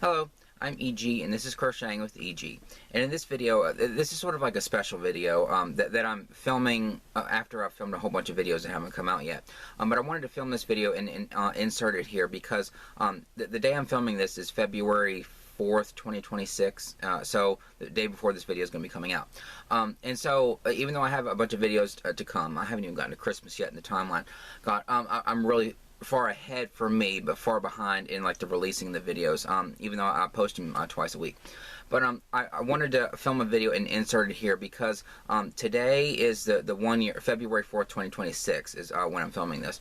Hello, I'm EG and this is Crocheting with EG. And in this video, this is sort of like a special video that I'm filming after I've filmed a whole bunch of videos that haven't come out yet. But I wanted to film this video and insert it here because the day I'm filming this is February 4th, 2026, so the day before this video is going to be coming out. And so even though I have a bunch of videos to come, I haven't even gotten to Christmas yet in the timeline. I'm really far ahead for me, but far behind in like the releasing the videos, even though I post them twice a week. But I wanted to film a video and insert it here because today is the 1 year, February 4th, 2026 is when I'm filming this.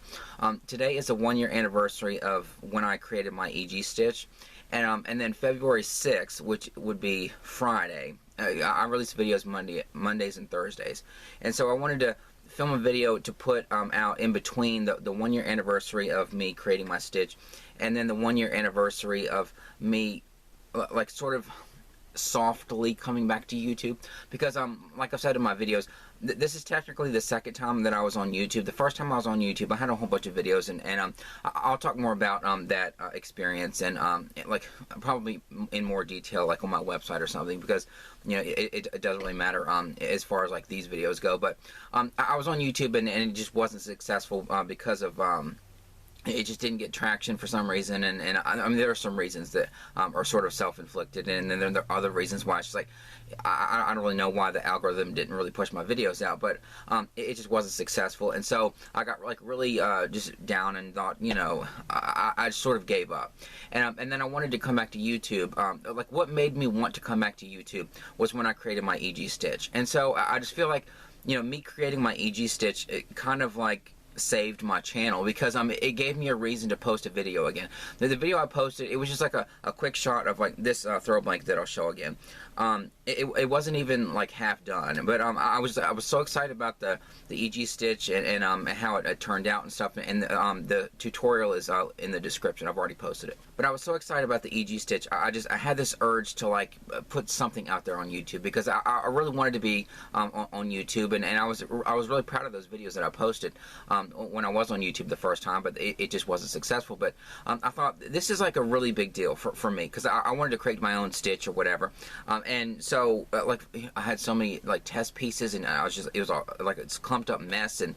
Today is the 1 year anniversary of when I created my EG stitch, and then February 6th, which would be Friday, I release videos Mondays and Thursdays, and so I wanted to film a video to put out in between the 1 year anniversary of me creating my stitch and then the 1 year anniversary of me like sort of softly coming back to YouTube, because like I've said in my videos, this is technically the second time that I was on YouTube. The first time I was on YouTube, I had a whole bunch of videos, and I'll talk more about that experience and like probably in more detail, like on my website or something, because you know it doesn't really matter as far as like these videos go. But I was on YouTube and it just wasn't successful because of it just didn't get traction for some reason, and I mean there are some reasons that are sort of self-inflicted, and then there are other reasons why it's just like I don't really know why the algorithm didn't really push my videos out, but it just wasn't successful, and so I got like really just down and thought, you know, I sort of gave up, and then I wanted to come back to YouTube. Like what made me want to come back to YouTube was when I created my EG stitch, and so I just feel like, you know, me creating my EG stitch, it kind of like saved my channel, because it gave me a reason to post a video again. The video I posted, it was just like a quick shot of like this throw blanket that I'll show again. It wasn't even like half done, but I was so excited about the EG stitch and how it turned out and stuff, and the tutorial is in the description. I've already posted it. But I was so excited about the EG stitch, I had this urge to like put something out there on YouTube, because I really wanted to be on YouTube, and I was really proud of those videos that I posted when I was on YouTube the first time, but it just wasn't successful. But I thought this is like a really big deal for me, because I wanted to create my own stitch or whatever, and so like I had so many like test pieces, and it was all like it's clumped up mess, and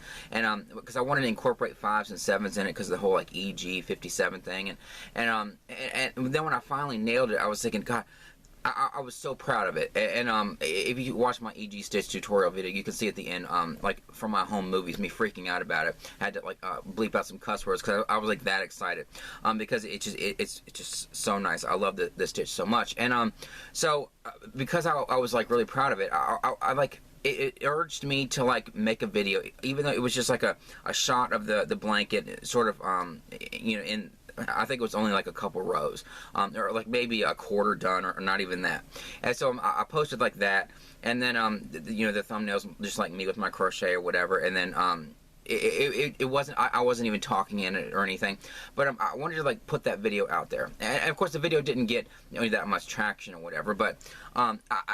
because I wanted to incorporate 5s and 7s in it because of the whole like EG 57 thing, and then when I finally nailed it, I was thinking, God, I was so proud of it. And if you watch my EG stitch tutorial video, you can see at the end, like from my home movies, me freaking out about it. I had to like bleep out some cuss words because I was like that excited, because it's just so nice. I love the stitch so much, and so because I was like really proud of it, I like it urged me to like make a video, even though it was just like a shot of the blanket, sort of you know, in I think it was only like a couple rows, or like maybe a quarter done, or not even that. And so I posted like that, and then you know, the thumbnails just like me with my crochet or whatever, and then it wasn't, I wasn't even talking in it or anything, but I wanted to like put that video out there, and of course the video didn't get, you know, that much traction or whatever, but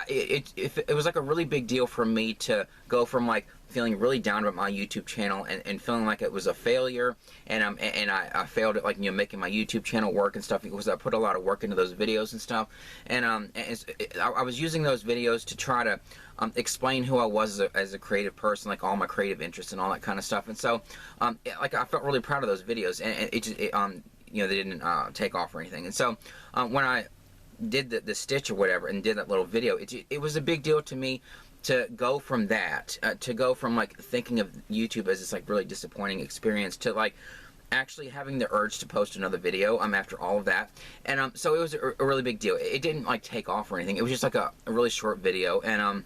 it was like a really big deal for me to go from like feeling really down about my YouTube channel and feeling like it was a failure, and I failed at like, you know, making my YouTube channel work and stuff, because I put a lot of work into those videos and stuff, and I was using those videos to try to explain who I was as a creative person, like all my creative interests and all that kind of stuff, and so like I felt really proud of those videos, and you know, they didn't take off or anything, and so when I did the stitch or whatever and did that little video, it was a big deal to me to go from that, to go from like thinking of YouTube as this like really disappointing experience to like actually having the urge to post another video after all of that. And so it was a really big deal. It didn't like take off or anything. It was just like a really short video, and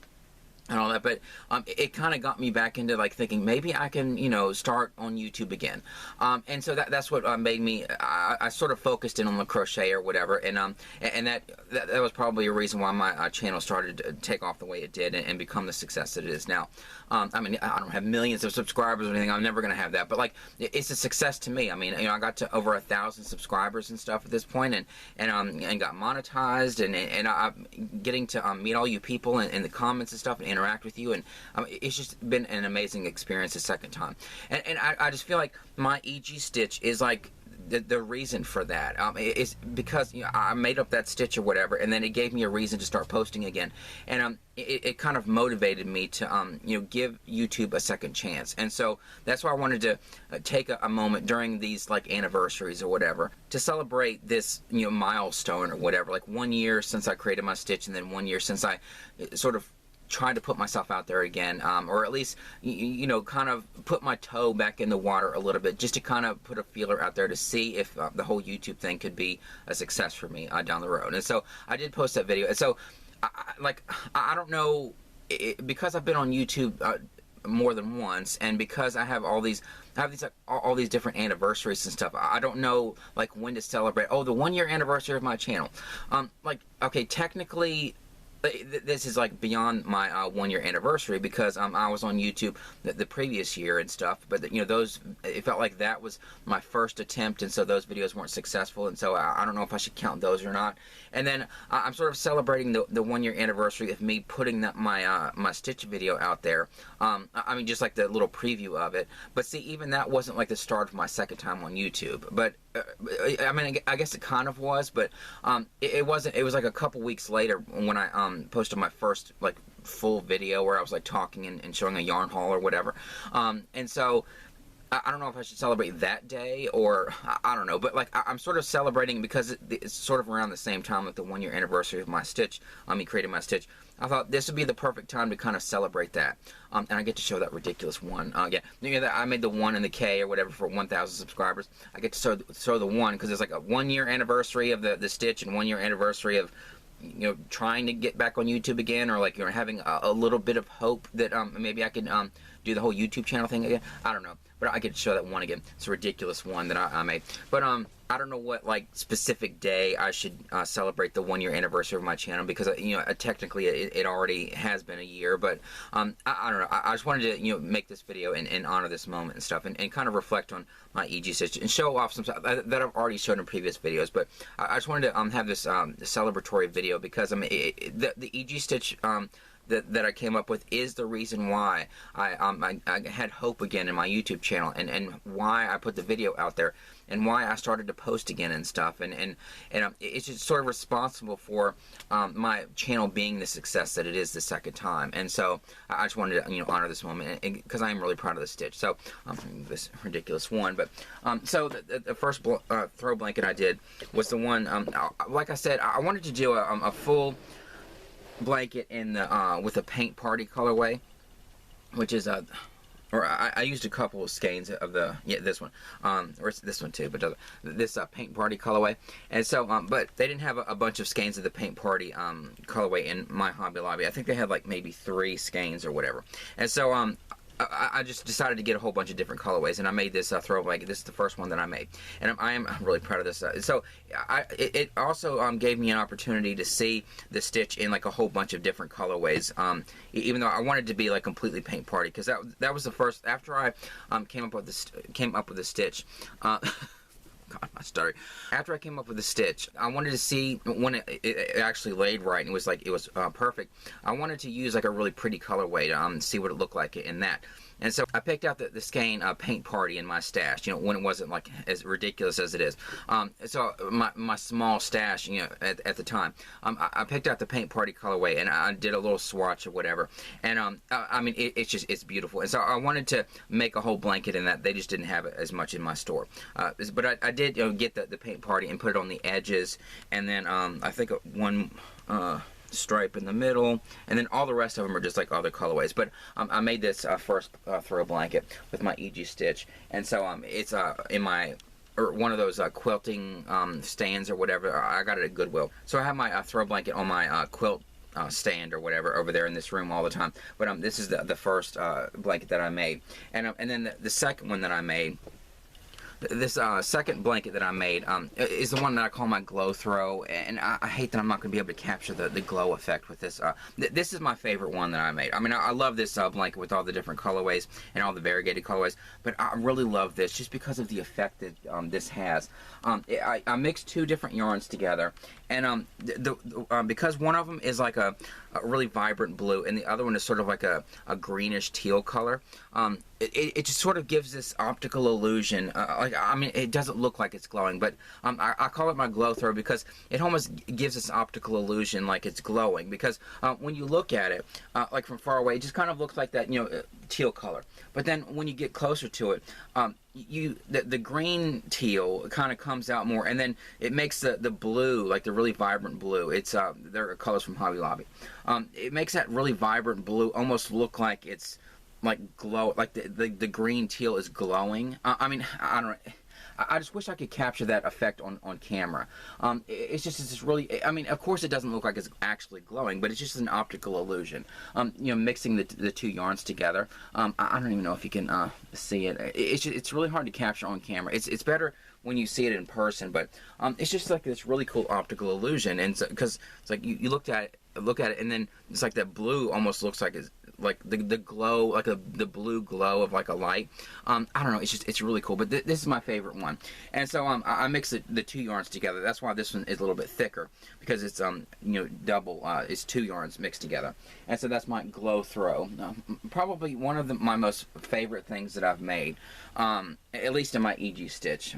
all that, but it kind of got me back into like thinking maybe I can, you know, start on YouTube again, and so that's what made me. I sort of focused in on the crochet or whatever, and that was probably a reason why my channel started to take off the way it did and become the success that it is now. I mean, I don't have millions of subscribers or anything. I'm never gonna have that, but like it's a success to me. I mean, you know, I got to over 1,000 subscribers and stuff at this point, and got monetized, and I'm getting to meet all you people in the comments and stuff, and interact with you, and it's just been an amazing experience the second time, and I just feel like my EG stitch is like the reason for that is because, you know, I made up that stitch or whatever, and then it gave me a reason to start posting again, and it kind of motivated me to you know, give YouTube a second chance. And so that's why I wanted to take a moment during these like anniversaries or whatever to celebrate this, you know, milestone or whatever, like 1 year since I created my stitch, and then 1 year since I sort of tried to put myself out there again, or at least, you know, kind of put my toe back in the water a little bit, just to kind of put a feeler out there to see if the whole YouTube thing could be a success for me down the road. And so I did post that video. And so I don't know, because I've been on YouTube more than once, and because I have all these all these different anniversaries and stuff, I don't know like when to celebrate. Oh, the 1 year anniversary of my channel. Like, okay, technically this is like beyond my 1 year anniversary, because I was on YouTube the previous year and stuff, but you know, those, it felt like that was my first attempt, and so those videos weren't successful, and so I don't know if I should count those or not. And then I'm sort of celebrating the 1 year anniversary of me putting my stitch video out there. I mean, just like the little preview of it. But see, even that wasn't like the start of my second time on YouTube. But I mean, I guess it kind of was, but it wasn't. It was like a couple weeks later when I posted my first like full video where I was like talking and showing a yarn haul or whatever. And so I don't know if I should celebrate that day, or I don't know, but like I'm sort of celebrating because it's sort of around the same time, like the 1 year anniversary of my stitch, me creating my stitch. I thought this would be the perfect time to kind of celebrate that, and I get to show that ridiculous one. Yeah, you know, I made the 1 and the K or whatever for 1,000 subscribers. I get to show the 1 because it's like a 1 year anniversary of the stitch, and 1 year anniversary of, you know, trying to get back on YouTube again, or like, you know, having a little bit of hope that maybe I could do the whole YouTube channel thing again. I don't know, but I get to show that 1 again. It's a ridiculous one that I made. But I don't know what like specific day I should celebrate the 1 year anniversary of my channel, because you know, technically it already has been a year. But I don't know. I just wanted to, you know, make this video and honor this moment and stuff, and kind of reflect on my EG stitch and show off some stuff that I've already showed in previous videos. But I just wanted to have this celebratory video, because I mean the EG stitch that I came up with is the reason why I had hope again in my YouTube channel, and why I put the video out there, and why I started to post again and stuff, and it's just sort of responsible for my channel being the success that it is the second time. And so I just wanted to, you know, honor this moment, because I am really proud of the stitch. So this ridiculous one, but so the first throw blanket I did was the one, like I said, I wanted to do a full blanket in the with a paint party colorway, which is or I used a couple of skeins of the, yeah, this one, or it's this one too, but this paint party colorway. And so but they didn't have a bunch of skeins of the paint party colorway in my Hobby Lobby. I think they had like maybe 3 skeins or whatever. And so I just decided to get a whole bunch of different colorways, and I made this throw blanket. This is the first one that I made, and I am really proud of this. So it also gave me an opportunity to see the stitch in like a whole bunch of different colorways, even though I wanted to be like completely paint party, because that was the first, after I came up with the stitch. God, my story. After I came up with the stitch, I wanted to see when it actually laid right, and it was like, it was perfect. I wanted to use like a really pretty colorway to see what it looked like in that. And so I picked out the skein paint party in my stash, you know, when it wasn't like as ridiculous as it is. So my small stash, you know, at the time, I picked out the paint party colorway, and I did a little swatch or whatever. And I mean, it's beautiful. And so I wanted to make a whole blanket in that. They just didn't have it as much in my store. But I did, you know, get the paint party and put it on the edges, and then I think one stripe in the middle, and then all the rest of them are just like other colorways. But I made this first throw blanket with my EG stitch, and so it's in my, or one of those quilting stands or whatever. I got it at Goodwill. So I have my throw blanket on my quilt stand or whatever over there in this room all the time. But this is the first blanket that I made, and then the second one that I made. This second blanket that I made is the one that I call my glow throw, and I hate that I'm not going to be able to capture the glow effect with this. This is my favorite one that I made. I mean, I love this blanket with all the different colorways and all the variegated colorways, but I really love this just because of the effect that this has. I mixed 2 different yarns together, and because one of them is like a really vibrant blue, and the other one is sort of like a greenish teal color. it just sort of gives this optical illusion. Like, I mean, it doesn't look like it's glowing, but I call it my glow throw because it almost gives this optical illusion like it's glowing. Because when you look at it, like from far away, it just kind of looks like that, you know, teal color. But then when you get closer to it, the green teal kind of comes out more, and then it makes the blue, like the really vibrant blue. It's they're colors from Hobby Lobby. It makes that really vibrant blue almost look like it's like glow, like the green teal is glowing. I mean, I don't know. I just wish I could capture that effect on camera. It's just really, I mean, of course it doesn't look like it's actually glowing, but it's just an optical illusion. You know, mixing the two yarns together. I don't even know if you can see it. It's really hard to capture on camera. It's better when you see it in person, but it's just like this really cool optical illusion, and because it's like you look at it, and then it's like that blue almost looks like it's like the glow, like the blue glow of like a light. I don't know, it's really cool. But this is my favorite one, and so I mix the two yarns together. That's why this one is a little bit thicker, because it's you know, double. It's two yarns mixed together, and so that's my glow throw. Probably one of my most favorite things that I've made, at least in my EG stitch.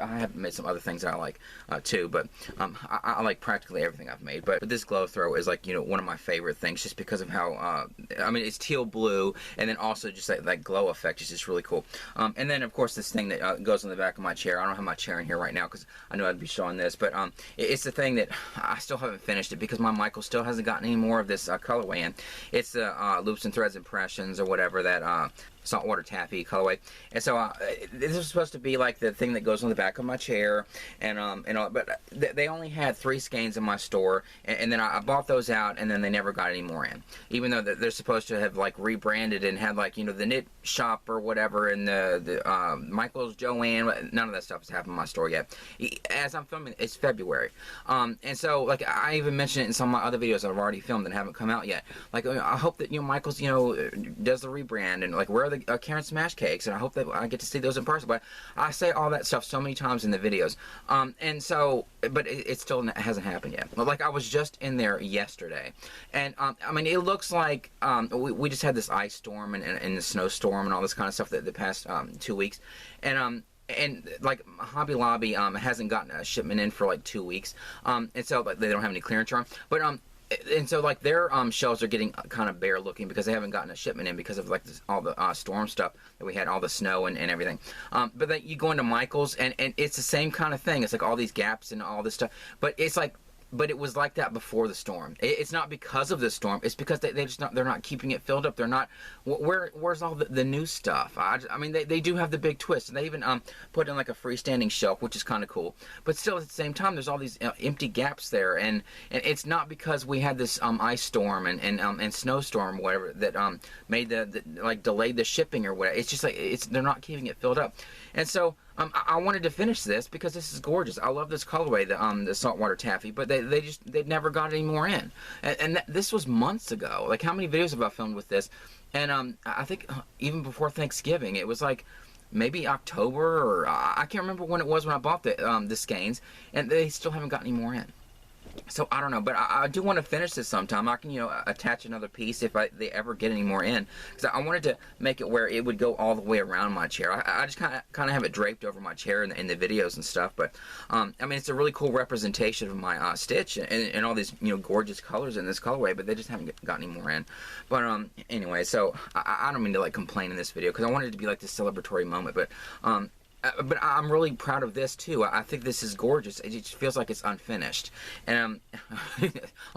I have made some other things that I like too, but I like practically everything I've made. But this glow throw is like, you know, one of my favorite things, just because of how I mean, it's teal blue, and then also just that glow effect is just really cool. And then of course this thing that goes on the back of my chair. I don't have my chair in here right now because I know I'd be showing this, but it's the thing that I still haven't finished it because my Michael still hasn't gotten any more of this colorway in. It's the Loops and Threads Impressions, or whatever, that saltwater taffy colorway. And so this is supposed to be like the thing that goes on the back of my chair, and all, but they only had 3 skeins in my store, and then I bought those out, and then they never got any more in, even though they're supposed to have like rebranded and had like, you know, the knit shop or whatever, and the Michael's Joanne. None of that stuff has happened in my store yet. As I'm filming, it's February, and so like I even mentioned it in some of my other videos I've already filmed and haven't come out yet. Like, I hope that, you know, Michael's, you know, does the rebrand, and like, where are the Karen Smash cakes, and I hope that I get to see those in person. But I say all that stuff so many times in the videos, and so, but it still hasn't happened yet. Like, I was just in there yesterday, and I mean, it looks like we just had this ice storm and the snowstorm and all this kind of stuff the past 2 weeks, and like Hobby Lobby hasn't gotten a shipment in for like 2 weeks, and so like, they don't have any clearance on, but and so like their shelves are getting kind of bare looking because they haven't gotten a shipment in because of like all the storm stuff that we had, all the snow and everything. But then you go into Michael's, and it's the same kind of thing. It's like all these gaps and all this stuff, but it's like, but it was like that before the storm. It's not because of the storm. It's because they're not keeping it filled up. They're not. Where's all the new stuff? I mean, they do have the big twist, and they even put in like a freestanding shelf, which is kind of cool. But still, at the same time, there's all these empty gaps there, and it's not because we had this ice storm and snowstorm, whatever, that made like delayed the shipping or whatever. It's just like they're not keeping it filled up, and so. I wanted to finish this because this is gorgeous. I love this colorway, the saltwater taffy, but they never got any more in. And this was months ago. Like, how many videos have I filmed with this? And I think even before Thanksgiving, it was like maybe October, or I can't remember when it was when I bought the skeins, and they still haven't got any more in. So I don't know, but I do want to finish this sometime. I can, you know, attach another piece if they ever get any more in, because I wanted to make it where it would go all the way around my chair. I just kind of have it draped over my chair in the videos and stuff. But I mean, it's a really cool representation of my stitch and all these, you know, gorgeous colors in this colorway. But they just haven't got any more in. But anyway, so I don't mean to like complain in this video because I wanted it to be like this celebratory moment. But I'm really proud of this too. I think this is gorgeous. It just feels like it's unfinished, and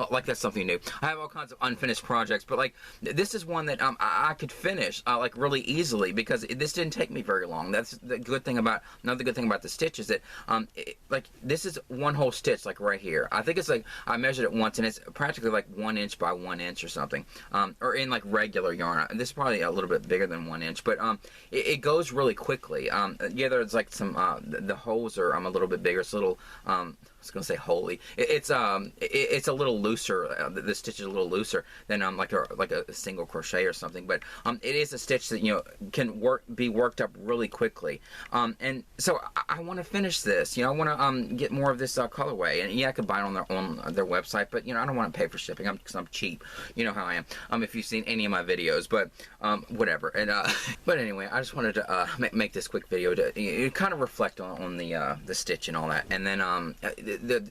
like that's something new. I have all kinds of unfinished projects, but like this is one that I could finish like really easily because this didn't take me very long. That's the good thing about another good thing about the stitch is that like this is one whole stitch, like right here. I think it's like I measured it once, and it's practically like 1 inch by 1 inch or something, or in like regular yarn. This is probably a little bit bigger than 1 inch, but it goes really quickly. Yeah, there's like some the holes are a little bit bigger. It's a little was gonna say holy. It's a little looser. The stitch is a little looser than like a single crochet or something. But it is a stitch that can be worked up really quickly. And so I want to finish this. I want to get more of this colorway. And yeah, I could buy it on their website, but I don't want to pay for shipping because I'm cheap. You know how I am. If you've seen any of my videos, but whatever. And but anyway, I just wanted to make this quick video to kind of reflect on the stitch and all that. And then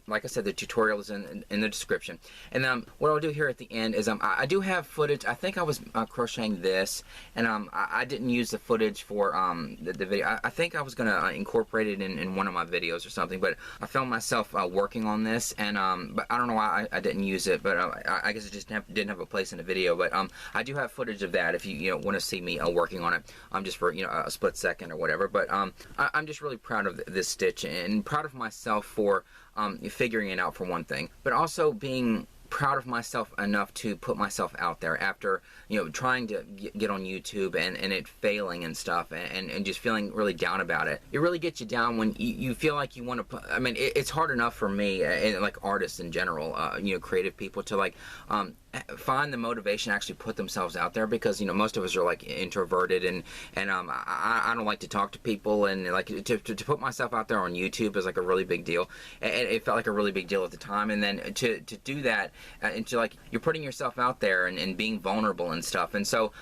like I said, the tutorial is in the description. And what I'll do here at the end is I do have footage. I think I was crocheting this, and I didn't use the footage for the video. I think I was gonna incorporate it in one of my videos or something, but I filmed myself working on this, and but I don't know why I didn't use it, but I guess it just didn't have a place in the video. But I do have footage of that if you want to see me working on it, just for a split second or whatever. But I'm just really proud of this stitch, and proud of myself for figuring it out, for one thing, but also being proud of myself enough to put myself out there after trying to get on YouTube and it failing and stuff, and just feeling really down about it. It really gets you down when you feel like you want to put, I mean, it's hard enough for me and like artists in general, creative people, to like find the motivation to actually put themselves out there, because most of us are like introverted, and I don't like to talk to people, and like to put myself out there on YouTube is like a really big deal, and it felt like a really big deal at the time. And then to do that, and to like, you're putting yourself out there and being vulnerable and stuff, and so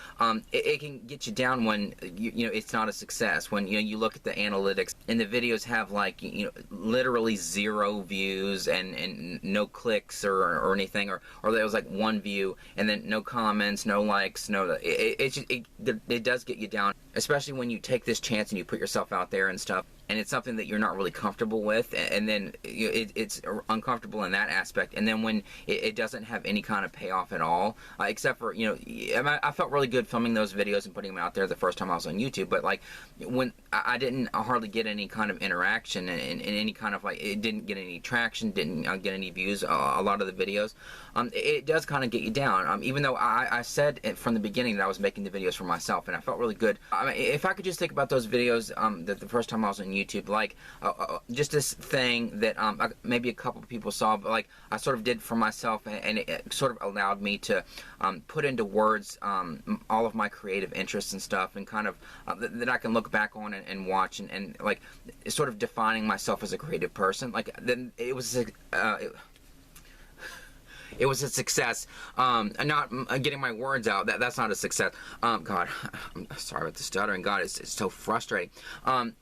it can get you down when it's not a success, when you look at the analytics and the videos have like literally 0 views and no clicks or anything, or there was like 1 view and then no comments, no likes, it does get you down, especially when you take this chance and you put yourself out there and stuff, and it's something that you're not really comfortable with, and then it's uncomfortable in that aspect. And then when it doesn't have any kind of payoff at all, except for I felt really good filming those videos and putting them out there the first time I was on YouTube, but like when I didn't hardly get any kind of interaction and any kind of like, it didn't get any traction, didn't get any views, a lot of the videos, it does kind of get you down, even though I said from the beginning that I was making the videos for myself, and I felt really good. I mean, if I could just think about those videos that the first time I was on YouTube, like just this thing that maybe a couple of people saw, but like I sort of did for myself, and it sort of allowed me to put into words all of my creative interests and stuff, and kind of that I can look back on and watch, and like sort of defining myself as a creative person. Like then it was it was a success. Not getting my words out, that's not a success. God, I'm sorry about the stuttering. God, it's so frustrating.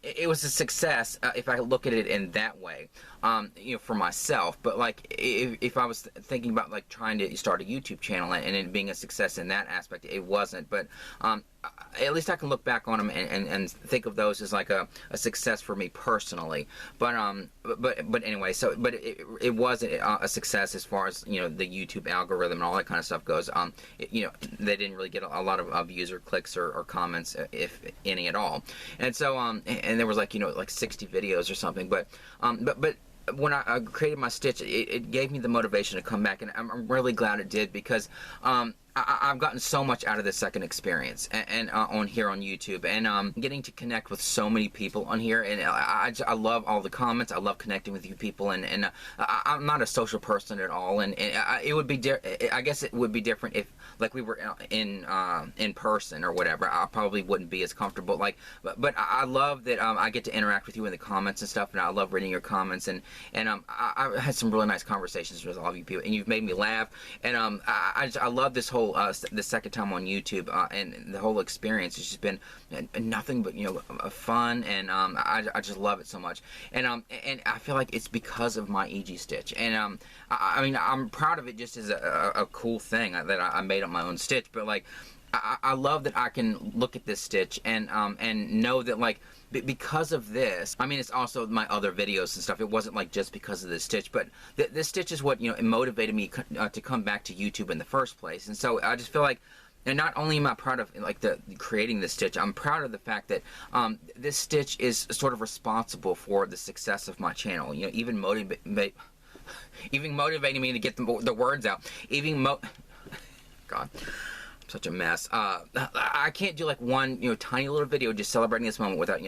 It was a success if I look at it in that way, for myself. But like if I was thinking about like trying to start a YouTube channel and it being a success in that aspect, it wasn't. But at least I can look back on them and think of those as like a success for me personally. But anyway, so it wasn't a success as far as the YouTube algorithm and all that kind of stuff goes. They didn't really get a lot of views or clicks or comments, if any at all. And so and there was like like 60 videos or something. But when I created my stitch, it gave me the motivation to come back, and I'm really glad it did, because I've gotten so much out of this second experience, and on here on YouTube, and getting to connect with so many people on here, and I love all the comments. I love connecting with you people, and I'm not a social person at all, and it would be I guess it would be different if like we were in person or whatever. I probably wouldn't be as comfortable. Like, but I love that I get to interact with you in the comments and stuff, and I love reading your comments, and I had some really nice conversations with all of you people, and you've made me laugh, and I love this whole the second time on YouTube, and the whole experience has just been nothing but fun, and I just love it so much, and I feel like it's because of my EG stitch, and I mean, I'm proud of it just as a cool thing that I made up my own stitch, but like I love that I can look at this stitch and know that like because of this, I mean, it's also my other videos and stuff. It wasn't like just because of this stitch, but this stitch is what it motivated me to come back to YouTube in the first place. And so I just feel like, and not only am I proud of like creating this stitch, I'm proud of the fact that this stitch is sort of responsible for the success of my channel. Even motivating me to get the words out. God. Such a mess. I can't do like one tiny little video just celebrating this moment without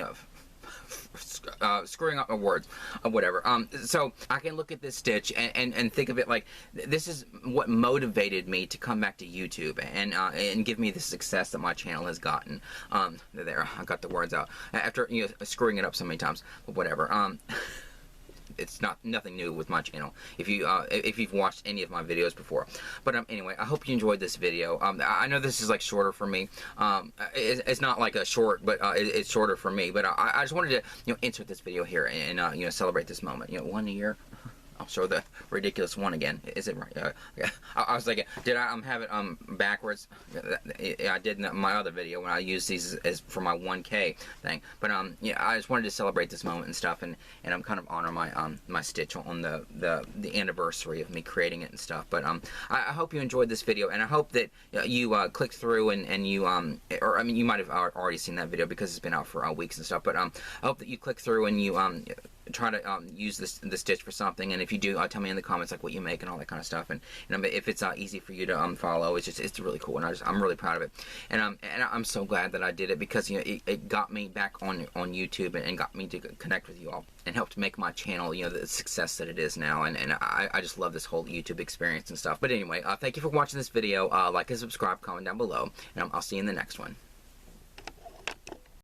screwing up my words or whatever. So I can look at this stitch and think of it like this is what motivated me to come back to YouTube and give me the success that my channel has gotten. There, I got the words out after screwing it up so many times, but whatever. It's nothing new with my channel if you've watched any of my videos before. But anyway, I hope you enjoyed this video. I know this is like shorter for me. It's not like a short, but it's shorter for me. But I just wanted to insert this video here and celebrate this moment. 1 year. I'll show the ridiculous one again. Is it right? I was like, did I have it backwards? I did in my other video when I used these as for my 1K thing. But yeah, I just wanted to celebrate this moment and stuff, and I'm kind of honor my my stitch on the anniversary of me creating it and stuff. But I hope you enjoyed this video, and I hope that you click through and you or I mean you might have already seen that video because it's been out for weeks and stuff. But I hope that you click through and you try to use the stitch for something, and if you do, tell me in the comments like what you make and all that kind of stuff, and if it's easy for you to follow, it's really cool, and I'm really proud of it, and I'm so glad that I did it because it got me back on YouTube and got me to connect with you all and helped make my channel the success that it is now, and I just love this whole YouTube experience and stuff. But anyway, thank you for watching this video. Like and subscribe, comment down below, and I'll see you in the next one.